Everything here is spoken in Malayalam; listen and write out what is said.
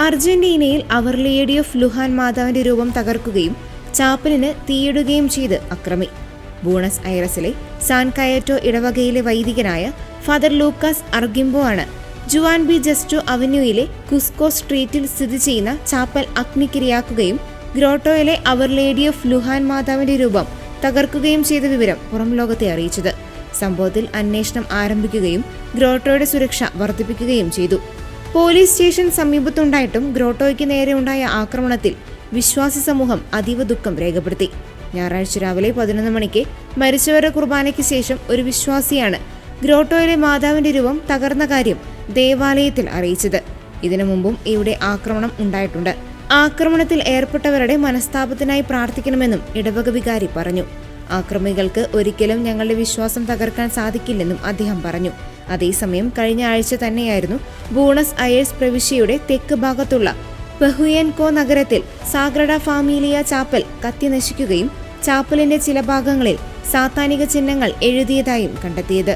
അർജന്റീനയിൽ അവർ ലേഡി ഓഫ് ലുഹാൻ മാതാവിന്റെ രൂപം തകർക്കുകയും ചാപ്പലിന് തീയിടുകയും ചെയ്ത് അക്രമി. ബൂണസ് ഐറസിലെ സാൻ കയറ്റോ ഇടവകയിലെ വൈദികനായ ഫാദർ ലൂക്കാസ് അർഗിംബോ ആണ് ജുവാൻ ബി ജസ്റ്റോ അവന്യൂയിലെ കുസ്കോ സ്ട്രീറ്റിൽ സ്ഥിതി ചെയ്യുന്ന ചാപ്പൽ അഗ്നിക്കിരയാക്കുകയും ഗ്രോട്ടോയിലെ അവർ ലേഡി ഓഫ് ലുഹാൻ മാതാവിന്റെ രൂപം തകർക്കുകയും ചെയ്ത വിവരം പുറം ലോകത്തെ അറിയിച്ചത്. സംഭവത്തിൽ അന്വേഷണം ആരംഭിക്കുകയും ഗ്രോട്ടോയുടെ സുരക്ഷ വർദ്ധിപ്പിക്കുകയും ചെയ്തു. പോലീസ് സ്റ്റേഷൻ സമീപത്തുണ്ടായിട്ടും ഗ്രോട്ടോയ്ക്ക് നേരെ ഉണ്ടായ ആക്രമണത്തിൽ വിശ്വാസി സമൂഹം അതീവ ദുഃഖം രേഖപ്പെടുത്തി. ഞായറാഴ്ച രാവിലെ 11 മണിക്ക് മരിച്ചവരുടെ കുർബാനയ്ക്ക് ശേഷം ഒരു വിശ്വാസിയാണ് ഗ്രോട്ടോയിലെ മാതാവിന്റെ രൂപം തകർന്ന കാര്യം ദേവാലയത്തിൽ അറിയിച്ചത്. ഇതിനു മുമ്പും ഇവിടെ ആക്രമണം ഉണ്ടായിട്ടുണ്ട്. ആക്രമണത്തിൽ ഏർപ്പെട്ടവരുടെ മനസ്താപത്തിനായി പ്രാർത്ഥിക്കണമെന്നും ഇടവക വികാരി പറഞ്ഞു. ആക്രമികൾക്ക് ഒരിക്കലും ഞങ്ങളുടെ വിശ്വാസം തകർക്കാൻ സാധിക്കില്ലെന്നും അദ്ദേഹം പറഞ്ഞു. അതേസമയം കഴിഞ്ഞ ആഴ്ച തന്നെയായിരുന്നു ബൂണസ് അയേഴ്സ് പ്രവിശ്യയുടെ തെക്ക് ഭാഗത്തുള്ള പെഹുയൻകോ നഗരത്തിൽ സാഗ്രഡ ഫാമിലിയ ചാപ്പൽ കത്തി നശിക്കുകയും ചാപ്പലിന്റെ ചില ഭാഗങ്ങളിൽ സാത്താനിക ചിഹ്നങ്ങൾ എഴുതിയതായും കണ്ടെത്തിയത്.